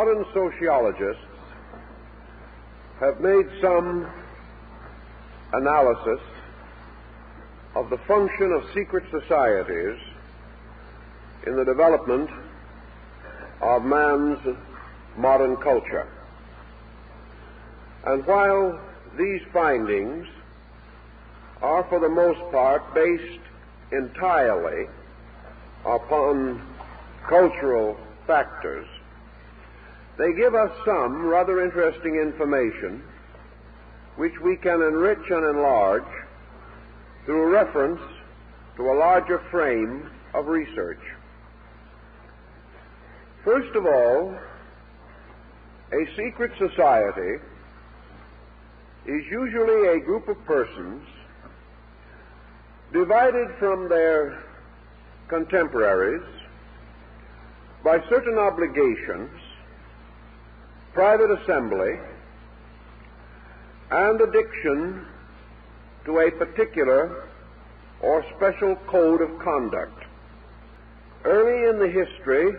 modern sociologists have made some analysis of the function of secret societies in the development of man's modern culture. And while these findings are for the most part based entirely upon cultural factors, they give us some rather interesting information which we can enrich and enlarge through reference to a larger frame of research. First of all, a secret society is usually a group of persons divided from their contemporaries by certain obligations, private assembly, and addiction to a particular or special code of conduct. Early in the history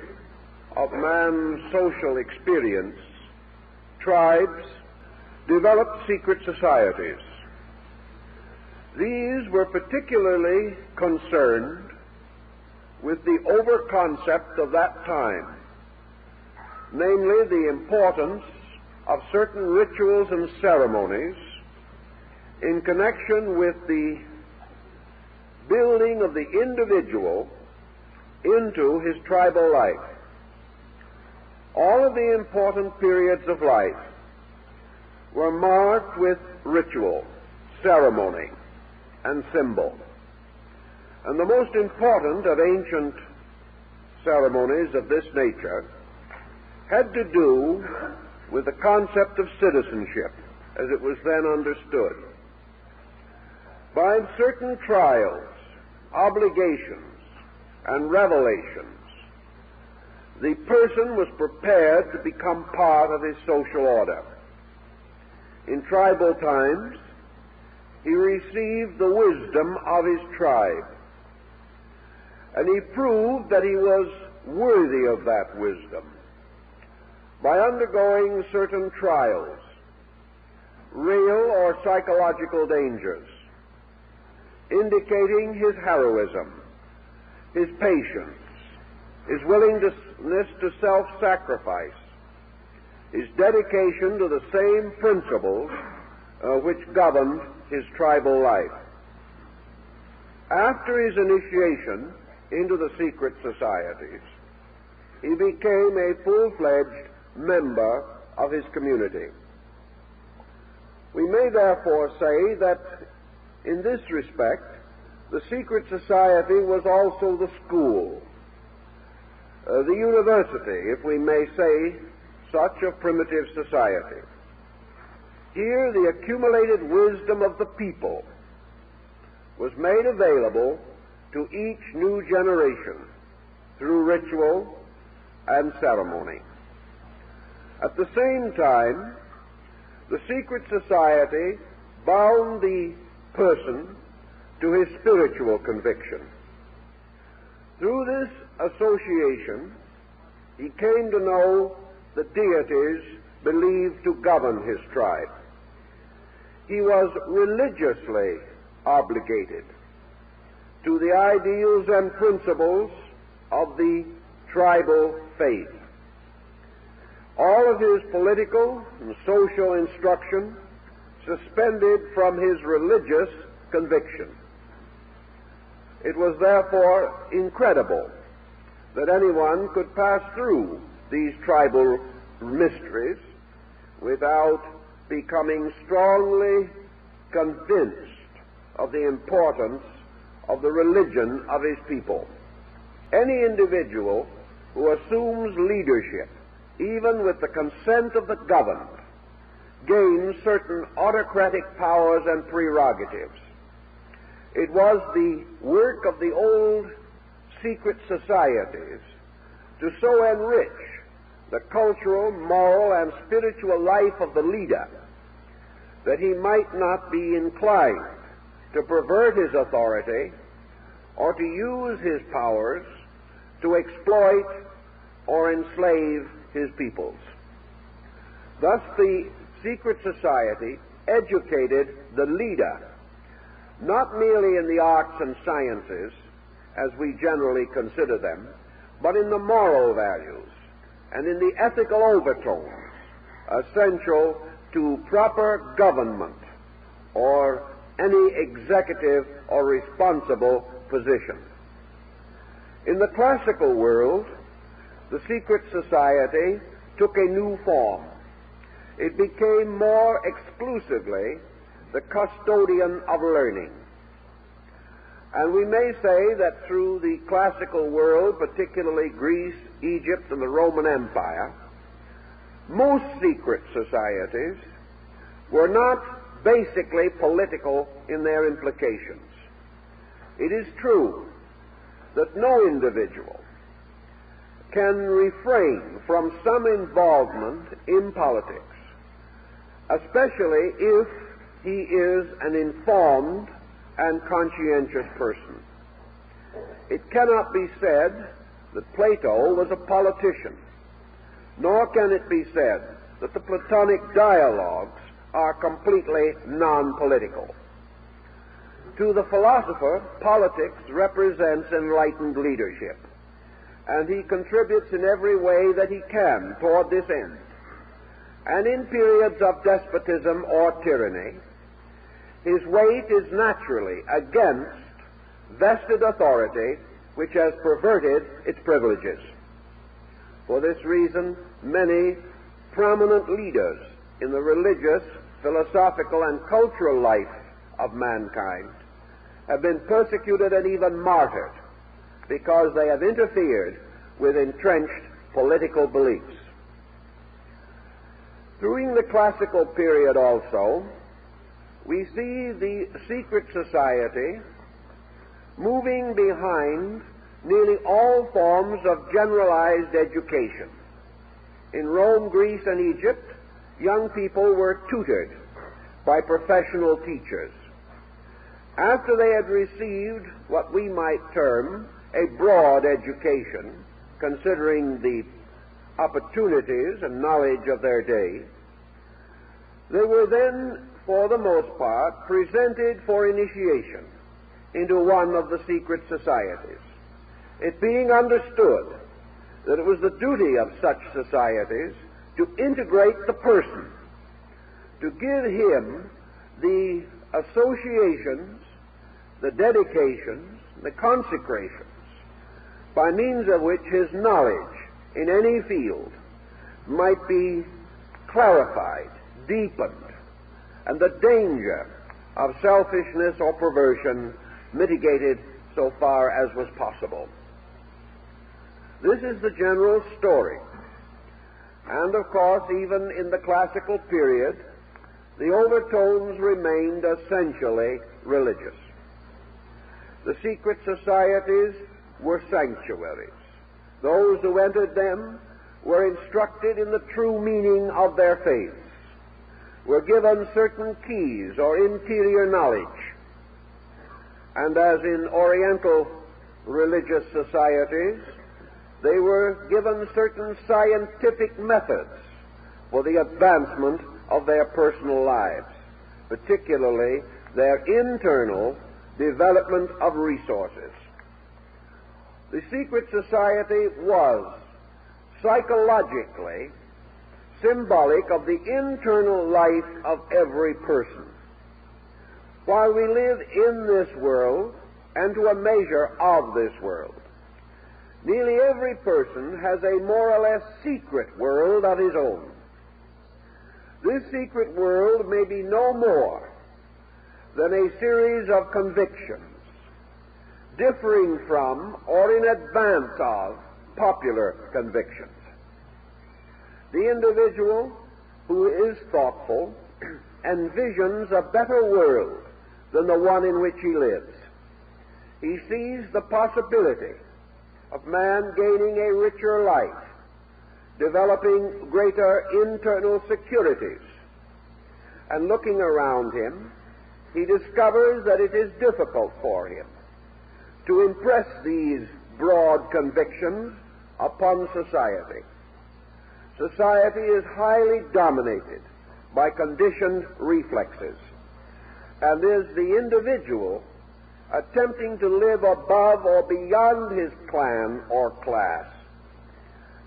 of man's social experience, tribes developed secret societies. These were particularly concerned with the over-concept of that time, namely the importance of certain rituals and ceremonies in connection with the building of the individual into his tribal life. All of the important periods of life were marked with ritual, ceremony, and symbol. And the most important of ancient ceremonies of this nature had to do with the concept of citizenship as it was then understood. By certain trials, obligations, and revelations, the person was prepared to become part of his social order. In tribal times, he received the wisdom of his tribe, and he proved that he was worthy of that wisdom by undergoing certain trials, real or psychological dangers, indicating his heroism, his patience, his willingness to self-sacrifice, his dedication to the same principles which governed his tribal life. After his initiation into the secret societies, he became a full-fledged member of his community. We may therefore say that in this respect, the secret society was also the school, the university, if we may say such, of primitive society. Here the accumulated wisdom of the people was made available to each new generation through ritual and ceremony. At the same time, the secret society bound the person to his spiritual conviction. Through this association, he came to know the deities believed to govern his tribe. He was religiously obligated to the ideals and principles of the tribal faith. All of his political and social instruction suspended from his religious conviction. It was therefore incredible that anyone could pass through these tribal mysteries without becoming strongly convinced of the importance of the religion of his people. Any individual who assumes leadership, even with the consent of the governed, gains certain autocratic powers and prerogatives. It was the work of the old secret societies to so enrich the cultural, moral, and spiritual life of the leader that he might not be inclined to pervert his authority or to use his powers to exploit or enslave his peoples. Thus the secret society educated the leader, not merely in the arts and sciences, as we generally consider them, but in the moral values and in the ethical overtones essential to proper government or any executive or responsible position. In the classical world, the secret society took a new form. It became more exclusively the custodian of learning. And we may say that through the classical world, particularly Greece, Egypt, and the Roman Empire, most secret societies were not basically political in their implications. It is true that no individual can refrain from some involvement in politics, especially if he is an informed and conscientious person. It cannot be said that Plato was a politician, nor can it be said that the Platonic dialogues are completely non-political. To the philosopher, politics represents enlightened leadership, and he contributes in every way that he can toward this end. And in periods of despotism or tyranny, his weight is naturally against vested authority which has perverted its privileges. For this reason, many prominent leaders in the religious, philosophical, and cultural life of mankind have been persecuted and even martyred because they have interfered with entrenched political beliefs. During the classical period also, we see the secret society moving behind nearly all forms of generalized education. In Rome, Greece, and Egypt, young people were tutored by professional teachers. After they had received what we might term a broad education, considering the opportunities and knowledge of their day, they were then, for the most part, presented for initiation into one of the secret societies, it being understood that it was the duty of such societies to integrate the person, to give him the associations, the dedications, the consecrations, by means of which his knowledge in any field might be clarified, deepened, and the danger of selfishness or perversion mitigated so far as was possible. This is the general story. And of course, even in the classical period, the overtones remained essentially religious. The secret societies were sanctuaries. Those who entered them were instructed in the true meaning of their faiths, were given certain keys or interior knowledge, and as in Oriental religious societies, they were given certain scientific methods for the advancement of their personal lives, particularly their internal development of resources. The secret society was psychologically symbolic of the internal life of every person. While we live in this world and to a measure of this world, nearly every person has a more or less secret world of his own. This secret world may be no more than a series of convictions differing from or in advance of popular convictions. The individual who is thoughtful envisions a better world than the one in which he lives. He sees the possibility of man gaining a richer life, developing greater internal securities, and looking around him, he discovers that it is difficult for him to impress these broad convictions upon society. society is highly dominated by conditioned reflexes, and is the individual attempting to live above or beyond his clan or class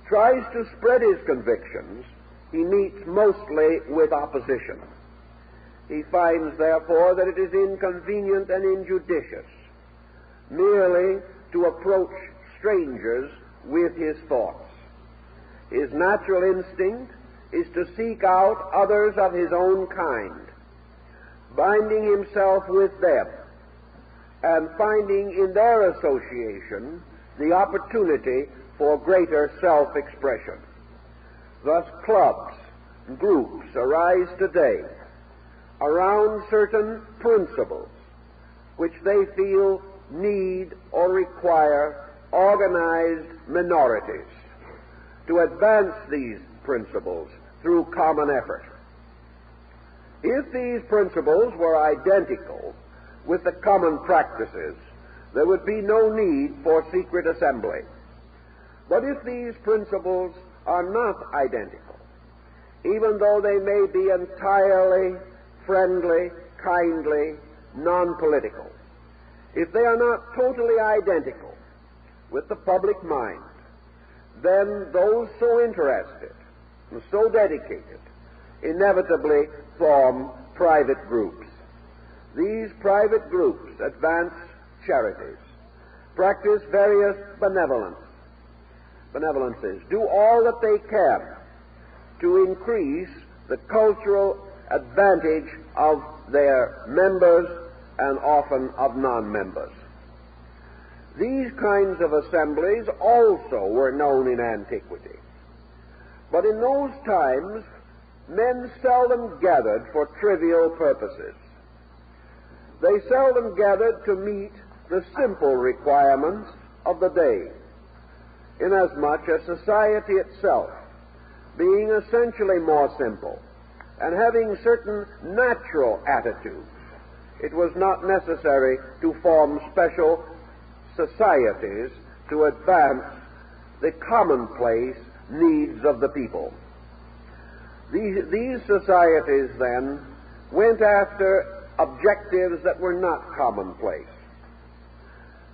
tries to spread his convictions, he meets mostly with opposition. He finds, therefore, that it is inconvenient and injudicious merely to approach strangers with his thoughts. His natural instinct is to seek out others of his own kind, binding himself with them and finding in their association the opportunity for greater self-expression. Thus, clubs and groups arise today around certain principles which they feel need or require organized minorities to advance these principles through common effort. If these principles were identical with the common practices, there would be no need for secret assembly. But if these principles are not identical, even though they may be entirely friendly, kindly, non-political, if they are not totally identical with the public mind, then those so interested and so dedicated inevitably form private groups. These private groups advance charities, practice various benevolences, do all that they can to increase the cultural advantage of their members and often of non-members. These kinds of assemblies also were known in antiquity. But in those times, men seldom gathered for trivial purposes. They seldom gathered to meet the simple requirements of the day, inasmuch as society itself, being essentially more simple and having certain natural attitudes, it was not necessary to form special societies to advance the commonplace needs of the people. These societies, then, went after objectives that were not commonplace.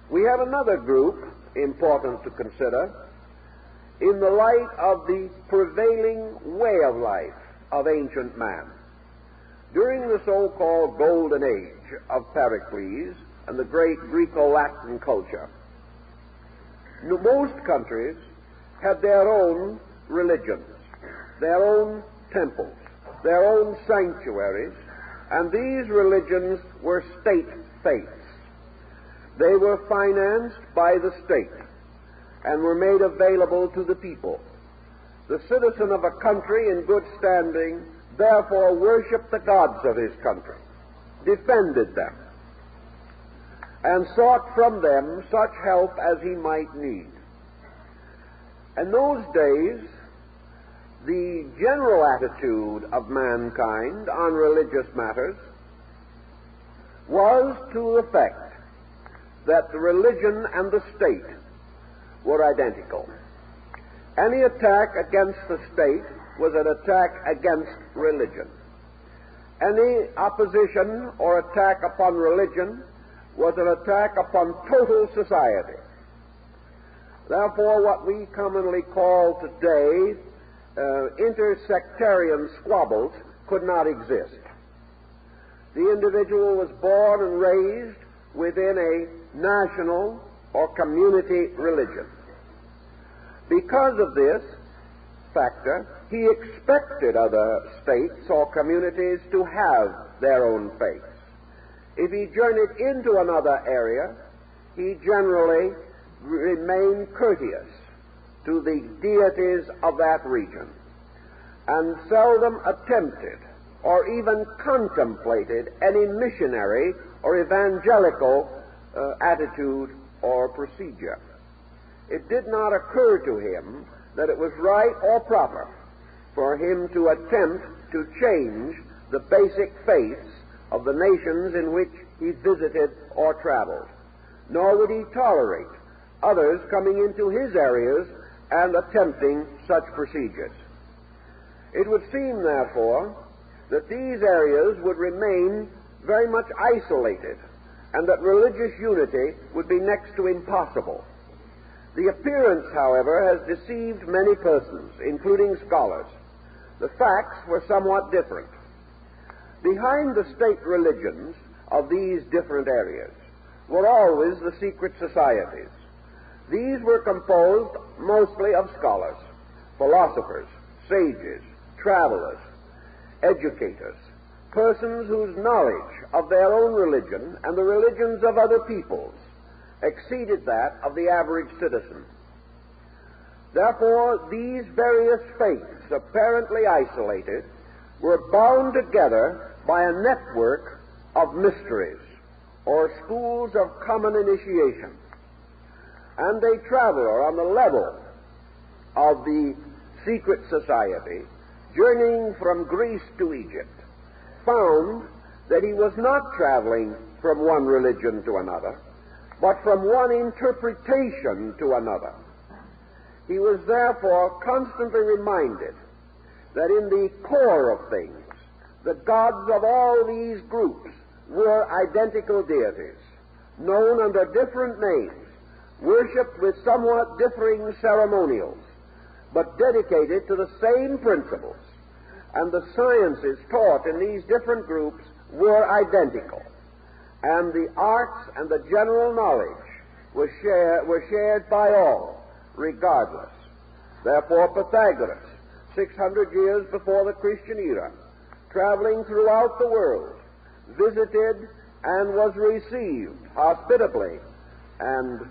We have another group important to consider in the light of the prevailing way of life of ancient man. During the so-called Golden Age of Pericles and the great Greco-Latin culture, most countries had their own religions, their own temples, their own sanctuaries, and these religions were state faiths. They were financed by the state and were made available to the people. The citizen of a country in good standing therefore worshipped the gods of his country, defended them, and sought from them such help as he might need. In those days, the general attitude of mankind on religious matters was to the effect that the religion and the state were identical. Any attack against the state was an attack against religion. Any opposition or attack upon religion was an attack upon total society. Therefore, what we commonly call today intersectarian squabbles could not exist. The individual was born and raised within a national or community religion. Because of this factor, he expected other states or communities to have their own faiths. If he journeyed into another area, he generally remained courteous to the deities of that region, and seldom attempted or even contemplated any missionary or evangelical attitude or procedure. It did not occur to him that it was right or proper for him to attempt to change the basic faiths of the nations in which he visited or traveled, nor would he tolerate others coming into his areas and attempting such procedures. It would seem, therefore, that these areas would remain very much isolated, and that religious unity would be next to impossible. The appearance, however, has deceived many persons, including scholars. The facts were somewhat different. Behind the state religions of these different areas were always the secret societies. These were composed mostly of scholars, philosophers, sages, travelers, educators, persons whose knowledge of their own religion and the religions of other peoples exceeded that of the average citizen. Therefore, these various faiths, apparently isolated, were bound together by a network of mysteries, or schools of common initiation. And a traveler on the level of the secret society, journeying from Greece to Egypt, found that he was not traveling from one religion to another, but from one interpretation to another. He was therefore constantly reminded that in the core of things, the gods of all these groups were identical deities, known under different names, worshipped with somewhat differing ceremonials, but dedicated to the same principles, and the sciences taught in these different groups were identical, and the arts and the general knowledge were shared by all, regardless. Therefore, Pythagoras, 600 years before the Christian era, traveling throughout the world, visited and was received hospitably and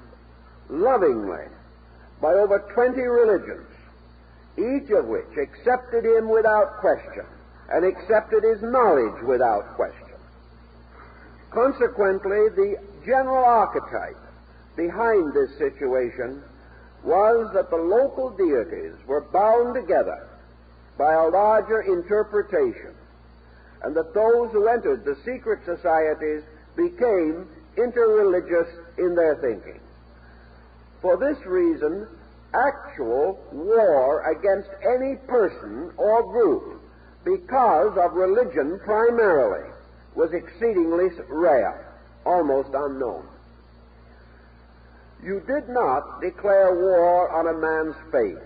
lovingly by over 20 religions, each of which accepted him without question and accepted his knowledge without question. Consequently, the general archetype behind this situation was that the local deities were bound together by a larger interpretation, and that those who entered the secret societies became interreligious in their thinking. For this reason, actual war against any person or group, because of religion primarily, was exceedingly rare, almost unknown. You did not declare war on a man's faith.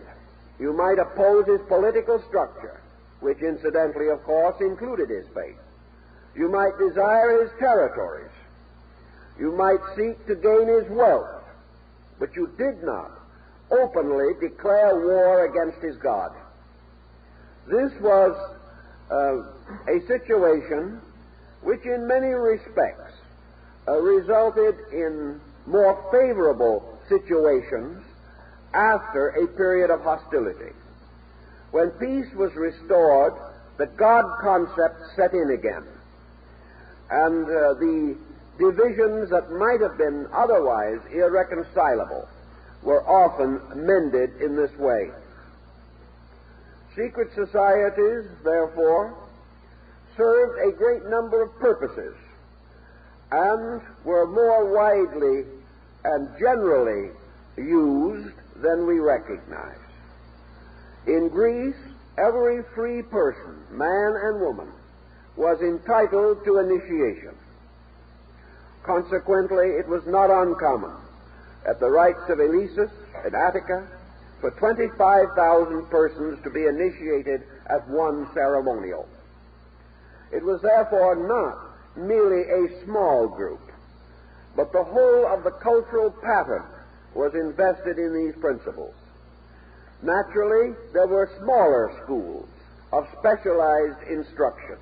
You might oppose his political structure, which incidentally, of course, included his faith. You might desire his territories. You might seek to gain his wealth, but you did not openly declare war against his God. This was a situation which in many respects resulted in more favorable situations after a period of hostility. When peace was restored, the God concept set in again, and the divisions that might have been otherwise irreconcilable were often mended in this way. Secret societies, therefore, served a great number of purposes and were more widely and generally used than we recognize. In Greece, every free person, man and woman, was entitled to initiation. Consequently, it was not uncommon at the rites of Eleusis in Attica for 25,000 persons to be initiated at one ceremonial. It was therefore not merely a small group, but the whole of the cultural pattern was invested in these principles. Naturally, there were smaller schools of specialized instruction,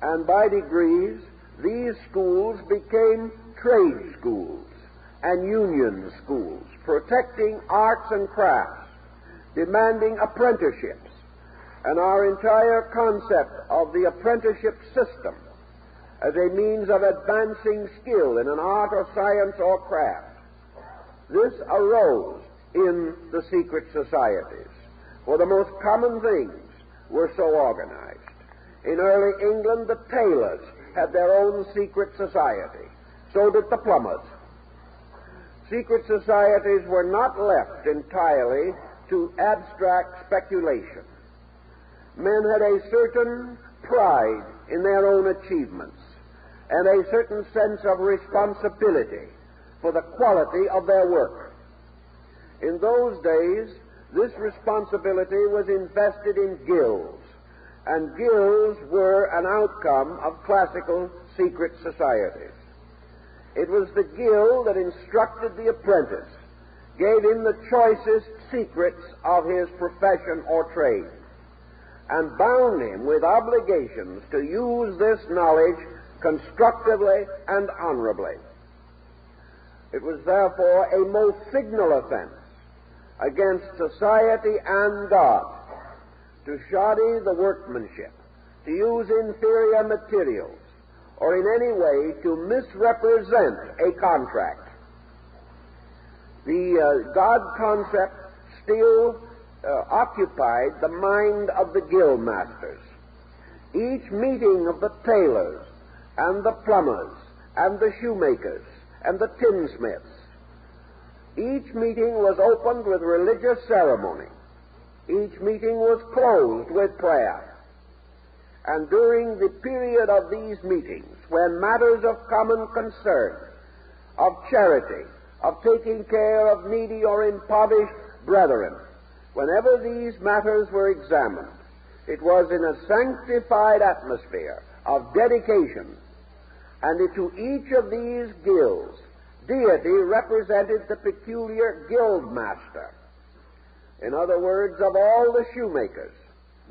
and by degrees, these schools became trade schools and union schools, protecting arts and crafts, demanding apprenticeships, and our entire concept of the apprenticeship system as a means of advancing skill in an art or science or craft. This arose in the secret societies, for the most common things were so organized. In early England, the tailors had their own secret society. So did the plumbers. Secret societies were not left entirely to abstract speculation. men had a certain pride in their own achievements and a certain sense of responsibility for the quality of their work. In those days, this responsibility was invested in guilds, and guilds were an outcome of classical secret societies. It was the guild that instructed the apprentice, gave him the choicest secrets of his profession or trade, and bound him with obligations to use this knowledge constructively and honorably. It was therefore a most signal offense against society and God to shoddy the workmanship, to use inferior materials, or in any way to misrepresent a contract. The God concept still occupied the mind of the guild masters. Each meeting of the tailors and the plumbers and the shoemakers and the tinsmiths, each meeting was opened with religious ceremony. Each meeting was closed with prayer. And during the period of these meetings, when matters of common concern, of charity, of taking care of needy or impoverished brethren, whenever these matters were examined, it was in a sanctified atmosphere of dedication, and to each of these guilds, deity represented the peculiar guild master. In other words, of all the shoemakers,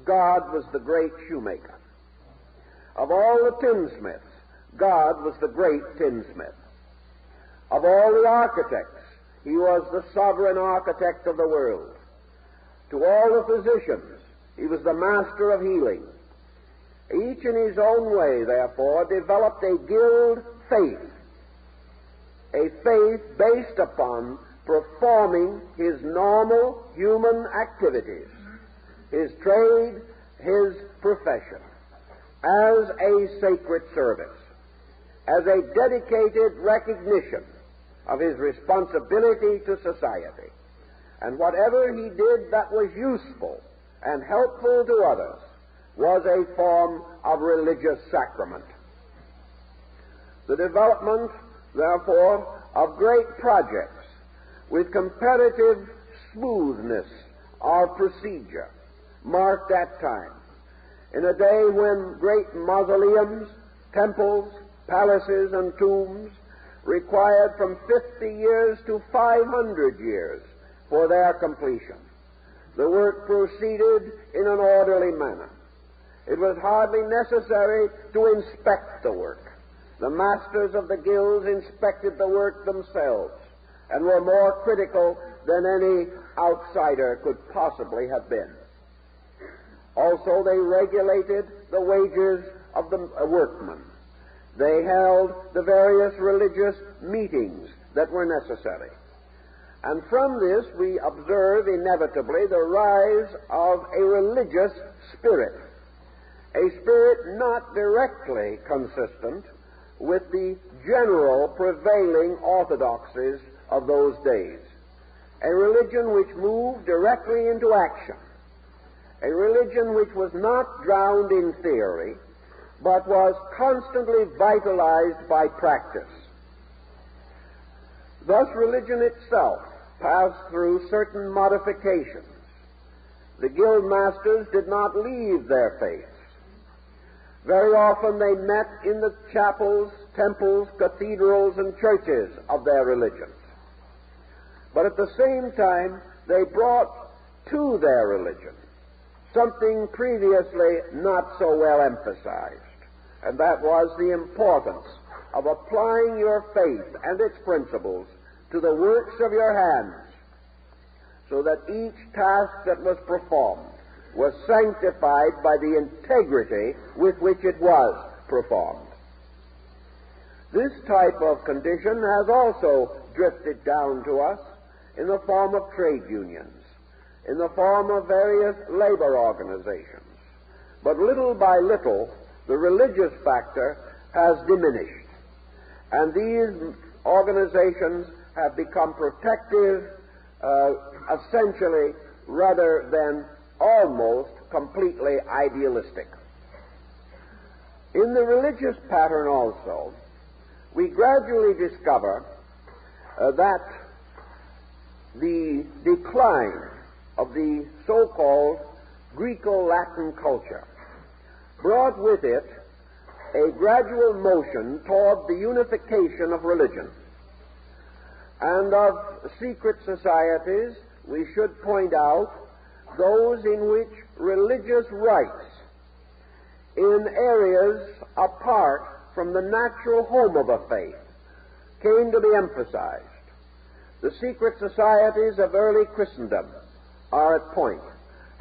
God was the great shoemaker. Of all the tinsmiths, God was the great tinsmith. Of all the architects, he was the sovereign architect of the world. To all the physicians, he was the master of healing. Each in his own way, therefore, developed a guild faith, a faith based upon performing his normal human activities, his trade, his profession, as a sacred service, as a dedicated recognition of his responsibility to society. And whatever he did that was useful and helpful to others was a form of religious sacrament. The development, therefore, of great projects with comparative smoothness of procedure marked that time. In a day when great mausoleums, temples, palaces, and tombs required from 50 years to 500 years for their completion, the work proceeded in an orderly manner. It was hardly necessary to inspect the work. The masters of the guilds inspected the work themselves and were more critical than any outsider could possibly have been. Also, they regulated the wages of the workmen. They held the various religious meetings that were necessary. And from this we observe inevitably the rise of a religious spirit, a spirit not directly consistent with the general prevailing orthodoxies of those days, a religion which moved directly into action, a religion which was not drowned in theory, but was constantly vitalized by practice. Thus, religion itself passed through certain modifications. The guild masters did not leave their faiths. Very often they met in the chapels, temples, cathedrals, and churches of their religions. But at the same time, they brought to their religion something previously not so well emphasized, and that was the importance of applying your faith and its principles to the works of your hands, so that each task that was performed was sanctified by the integrity with which it was performed. This type of condition has also drifted down to us in the form of trade unions, in the form of various labor organizations. But little by little, the religious factor has diminished, and these organizations have become protective, essentially, rather than almost completely idealistic. In the religious pattern also, we gradually discover that the decline of the so-called Greco-Latin culture brought with it a gradual motion toward the unification of religion. And of secret societies, we should point out those in which religious rites in areas apart from the natural home of a faith came to be emphasized. The secret societies of early Christendom are at point,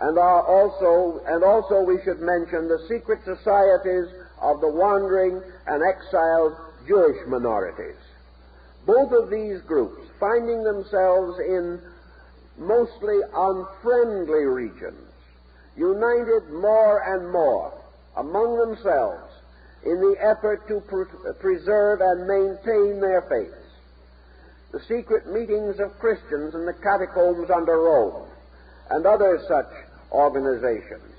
and also we should mention the secret societies of the wandering and exiled Jewish minorities. Both of these groups, finding themselves in mostly unfriendly regions, united more and more among themselves in the effort to preserve and maintain their faiths. The secret meetings of Christians in the catacombs under Rome and other such organizations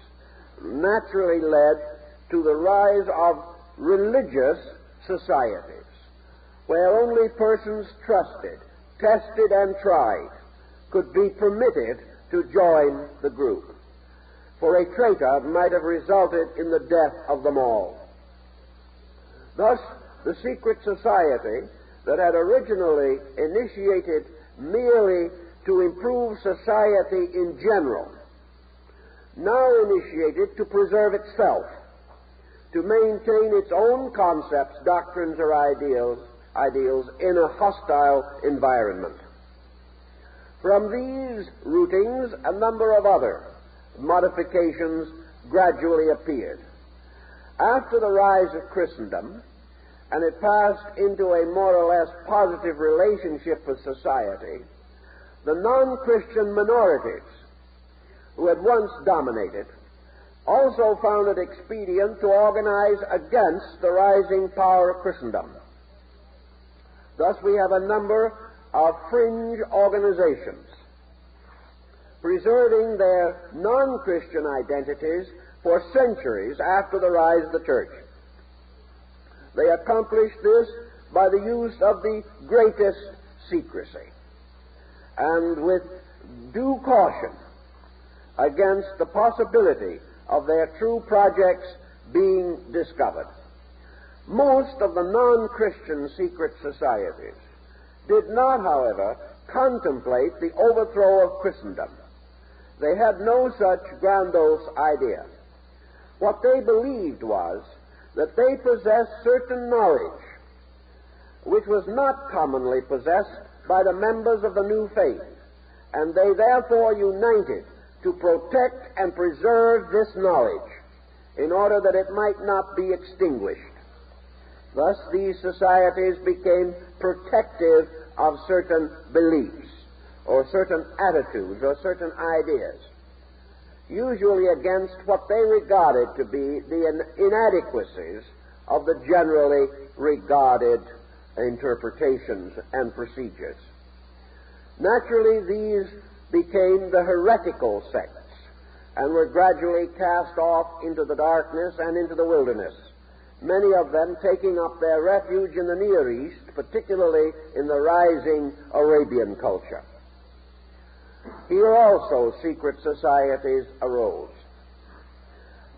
naturally led to the rise of religious societies, where only persons trusted, tested, and tried could be permitted to join the group, for a traitor might have resulted in the death of them all. Thus, the secret society that had originally initiated merely to improve society in general, now initiated to preserve itself, to maintain its own concepts, doctrines, or ideals in a hostile environment. From these rootings, a number of other modifications gradually appeared. After the rise of Christendom, and it passed into a more or less positive relationship with society, the non-Christian minorities, who had once dominated, also found it expedient to organize against the rising power of Christendom. Thus we have a number of fringe organizations preserving their non-Christian identities for centuries after the rise of the church. They accomplished this by the use of the greatest secrecy and with due caution against the possibility of their true projects being discovered. Most of the non-Christian secret societies did not, however, contemplate the overthrow of Christendom. They had no such grandiose idea. What they believed was that they possessed certain knowledge which was not commonly possessed by the members of the new faith, and they therefore united to protect and preserve this knowledge in order that it might not be extinguished. Thus these societies became protective of certain beliefs or certain attitudes or certain ideas, usually against what they regarded to be the inadequacies of the generally regarded interpretations and procedures. Naturally, these became the heretical sects and were gradually cast off into the darkness and into the wilderness, many of them taking up their refuge in the Near East, particularly in the rising Arabian culture. Here also secret societies arose.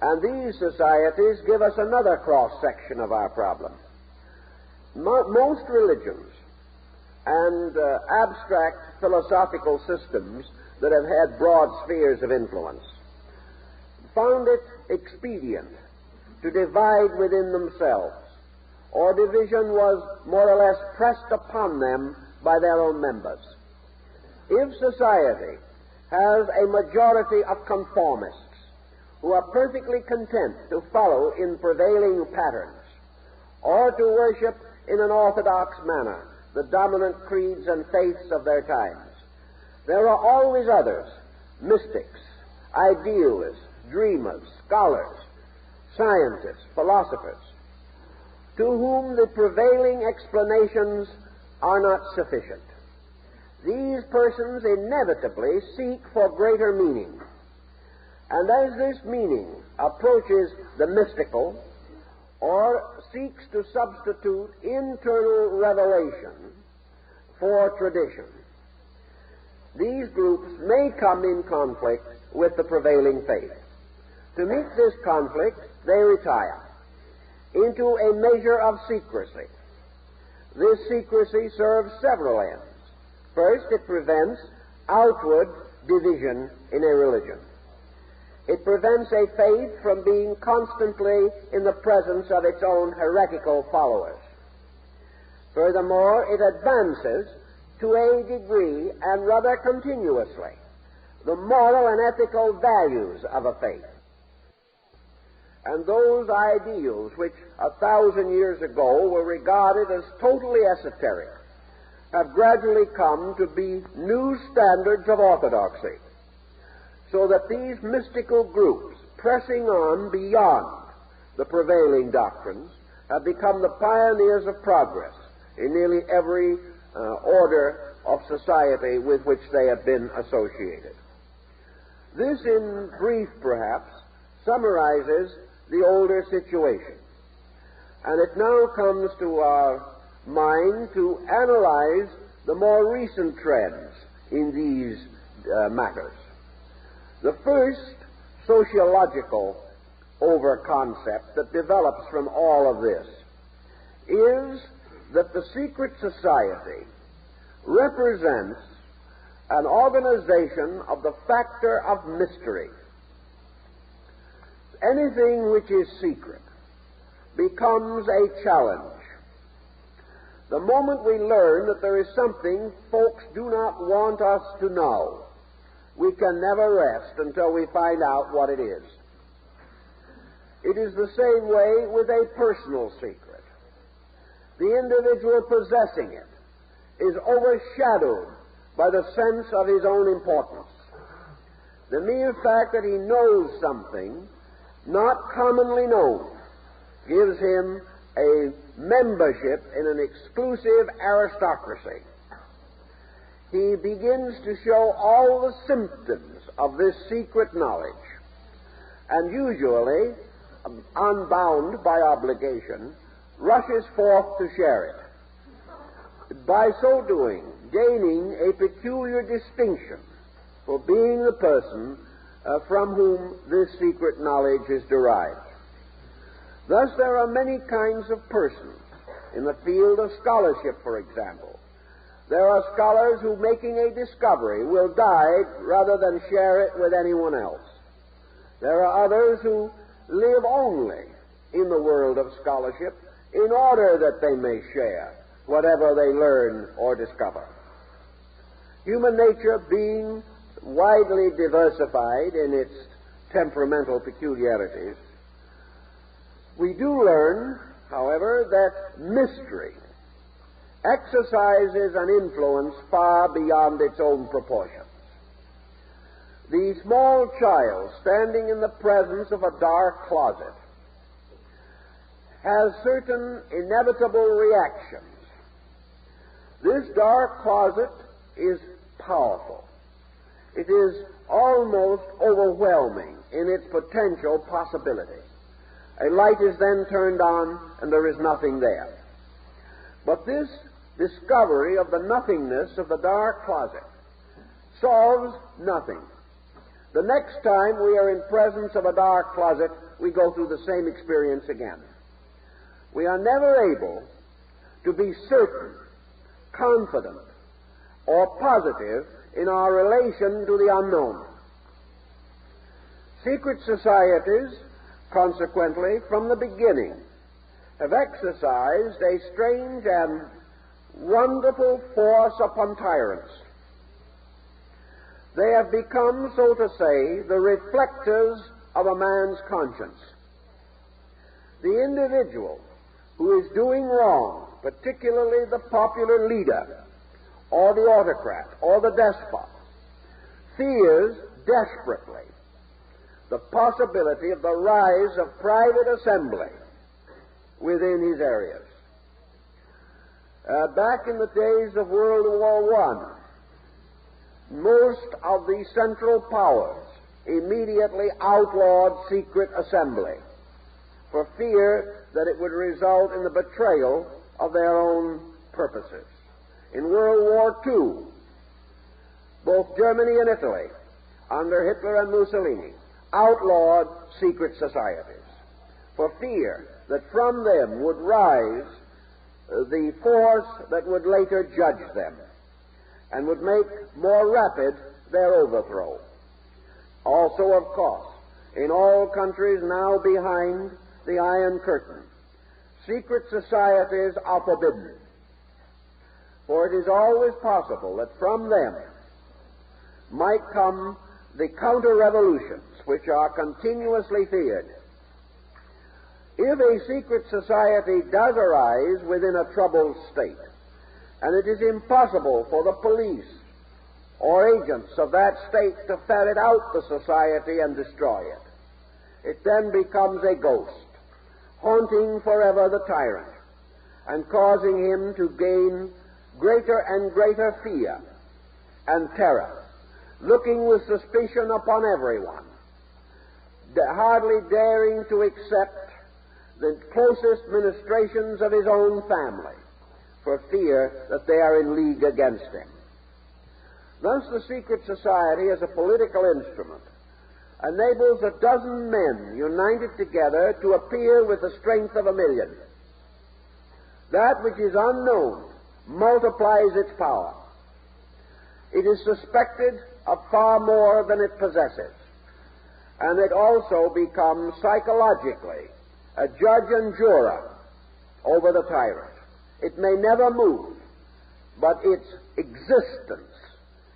And these societies give us another cross-section of our problem. Most religions and abstract philosophical systems that have had broad spheres of influence found it expedient to divide within themselves, or division was more or less pressed upon them by their own members. If society has a majority of conformists who are perfectly content to follow in prevailing patterns, or to worship in an orthodox manner the dominant creeds and faiths of their times, there are always others, mystics, idealists, dreamers, scholars, scientists, philosophers, to whom the prevailing explanations are not sufficient. These persons inevitably seek for greater meaning, And as this meaning approaches the mystical or seeks to substitute internal revelation for tradition, these groups may come in conflict with the prevailing faith. To meet this conflict, they retire into a measure of secrecy. This secrecy serves several ends. First, it prevents outward division in a religion. It prevents a faith from being constantly in the presence of its own heretical followers. Furthermore, it advances to a degree, and rather continuously, the moral and ethical values of a faith. And those ideals which 1,000 years ago were regarded as totally esoteric have gradually come to be new standards of orthodoxy, so that these mystical groups, pressing on beyond the prevailing doctrines, have become the pioneers of progress in nearly every order of society with which they have been associated. This, in brief, perhaps, summarizes the older situation. And it now comes to our mind to analyze the more recent trends in these matters. The first sociological over-concept that develops from all of this is that the secret society represents an organization of the factor of mystery. Anything which is secret becomes a challenge. The moment we learn that there is something folks do not want us to know, we can never rest until we find out what it is. It is the same way with a personal secret. The individual possessing it is overshadowed by the sense of his own importance. The mere fact that he knows something not commonly known gives him a membership in an exclusive aristocracy. He begins to show all the symptoms of this secret knowledge, and usually, unbound by obligation, rushes forth to share it, by so doing gaining a peculiar distinction for being the person from whom this secret knowledge is derived. Thus, there are many kinds of persons in the field of scholarship, for example. There are scholars who, making a discovery, will die rather than share it with anyone else. There are others who live only in the world of scholarship in order that they may share whatever they learn or discover. Human nature being widely diversified in its temperamental peculiarities, we do learn, however, that mystery exercises an influence far beyond its own proportions. The small child standing in the presence of a dark closet has certain inevitable reactions. This dark closet is powerful. It is almost overwhelming in its potential possibility. A light is then turned on, and there is nothing there. But this discovery of the nothingness of the dark closet solves nothing. The next time we are in presence of a dark closet, we go through the same experience again. We are never able to be certain, confident, or positive in our relation to the unknown. Secret societies, consequently, from the beginning, have exercised a strange and wonderful force upon tyrants. They have become, so to say, the reflectors of a man's conscience. The individual who is doing wrong, particularly the popular leader, or the autocrat, or the despot, fears desperately the possibility of the rise of private assembly within his areas. Back in the days of World War I, most of the central powers immediately outlawed secret assembly for fear that it would result in the betrayal of their own purposes. In World War II, both Germany and Italy, under Hitler and Mussolini, outlawed secret societies for fear that from them would rise the force that would later judge them and would make more rapid their overthrow. Also, of course, in all countries now behind the Iron Curtain, secret societies are forbidden, for it is always possible that from them might come the counter-revolutions which are continuously feared. If a secret society does arise within a troubled state, and it is impossible for the police or agents of that state to ferret out the society and destroy it, it then becomes a ghost, haunting forever the tyrant, and causing him to gain greater and greater fear and terror, looking with suspicion upon everyone, hardly daring to accept the closest ministrations of his own family for fear that they are in league against him. Thus the secret society as a political instrument enables a dozen men united together to appear with the strength of 1,000,000. That which is unknown multiplies its power. It is suspected of far more than it possesses, and it also becomes psychologically a judge and juror over the tyrant. It may never move, but its existence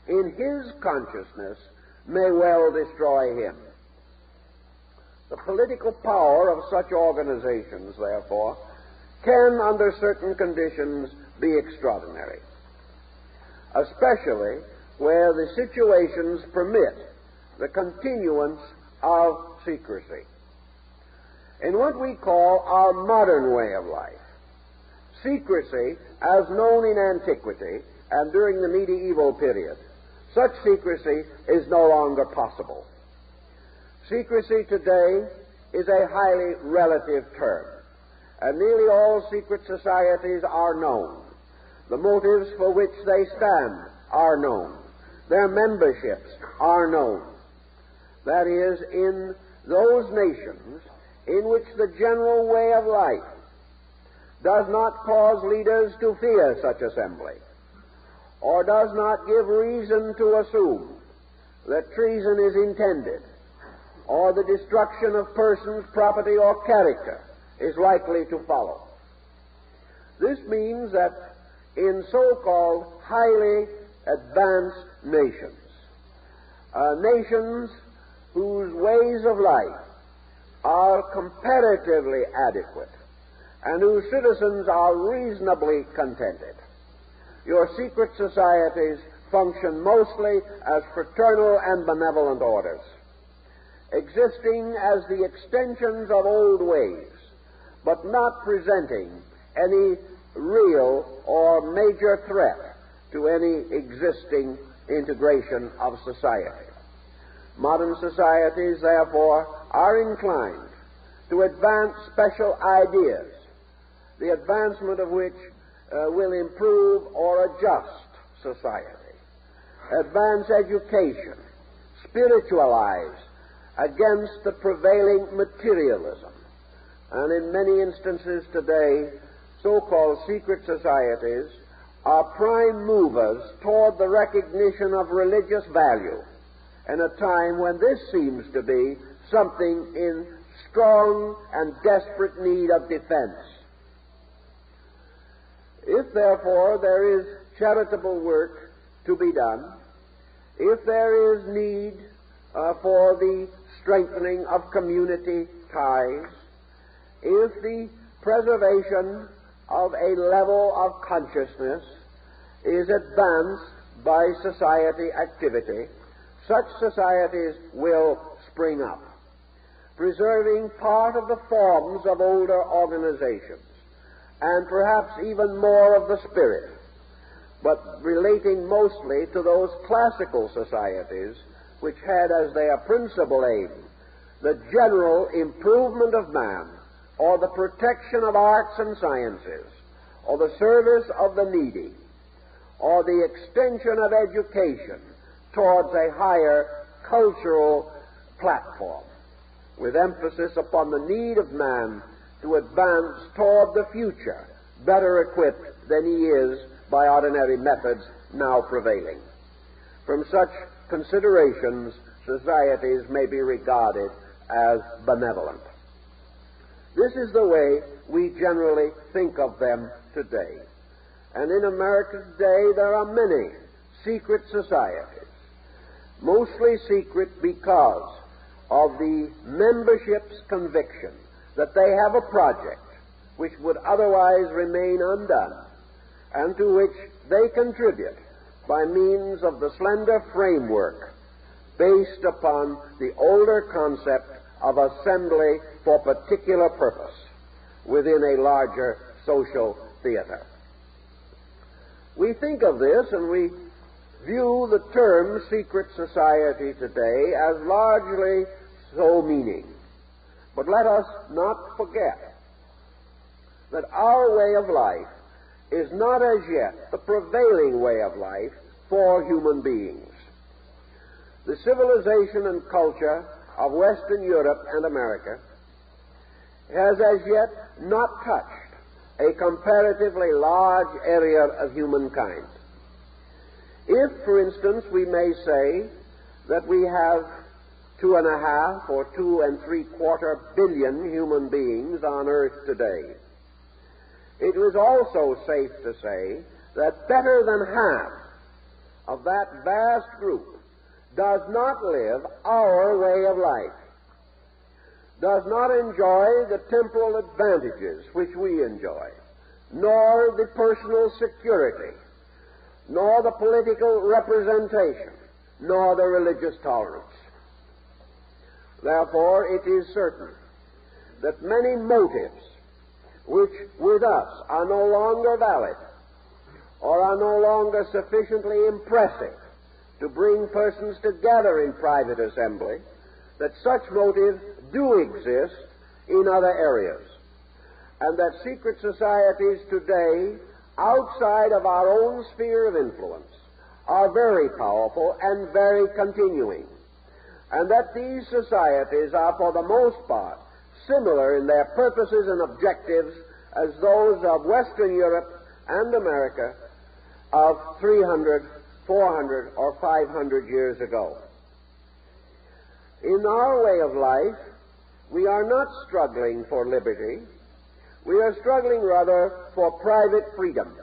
in his consciousness may well destroy him. The political power of such organizations, therefore, can, under certain conditions, be extraordinary, especially where the situations permit the continuance of secrecy. In what we call our modern way of life, secrecy, as known in antiquity and during the medieval period, such secrecy is no longer possible. Secrecy today is a highly relative term, and nearly all secret societies are known. The motives for which they stand are known. Their memberships are known. That is, in those nations in which the general way of life does not cause leaders to fear such assembly, or does not give reason to assume that treason is intended, or the destruction of persons, property, or character is likely to follow. This means that in so-called highly advanced nations, nations whose ways of life are comparatively adequate and whose citizens are reasonably contented, your secret societies function mostly as fraternal and benevolent orders, existing as the extensions of old ways, but not presenting any real or major threat to any existing integration of society. Modern societies, therefore, are inclined to advance special ideas, the advancement of which will improve or adjust society, advance education, spiritualize against the prevailing materialism. And in many instances today, so-called secret societies are prime movers toward the recognition of religious value in a time when this seems to be something in strong and desperate need of defense. If, therefore, there is charitable work to be done, if there is need for the strengthening of community ties, if the preservation of a level of consciousness is advanced by society activity, such societies will spring up, preserving part of the forms of older organizations, and perhaps even more of the spirit, but relating mostly to those classical societies which had as their principal aim the general improvement of man, or the protection of arts and sciences, or the service of the needy, or the extension of education towards a higher cultural platform, with emphasis upon the need of man to advance toward the future, better equipped than he is by ordinary methods now prevailing. From such considerations, societies may be regarded as benevolent. This is the way we generally think of them today. And in America today there are many secret societies, mostly secret because of the membership's conviction that they have a project which would otherwise remain undone, and to which they contribute by means of the slender framework based upon the older concept of assembly for particular purpose within a larger social theater. We think of this and we view the term secret society today as largely so meaning. But let us not forget that our way of life is not as yet the prevailing way of life for human beings. The civilization and culture of Western Europe and America has as yet not touched a comparatively large area of humankind. If, for instance, we may say that we have 2.5 or 2 3/4 billion human beings on earth today, it is also safe to say that better than half of that vast group does not live our way of life, does not enjoy the temporal advantages which we enjoy, nor the personal security, nor the political representation, nor the religious tolerance. Therefore, it is certain that many motives which with us are no longer valid or are no longer sufficiently impressive to bring persons together in private assembly, that such motives do exist in other areas, and that secret societies today, outside of our own sphere of influence, are very powerful and very continuing, and that these societies are for the most part similar in their purposes and objectives as those of Western Europe and America of 300, 400, or 500 years ago. In our way of life, we are not struggling for liberty. We are struggling rather for private freedom.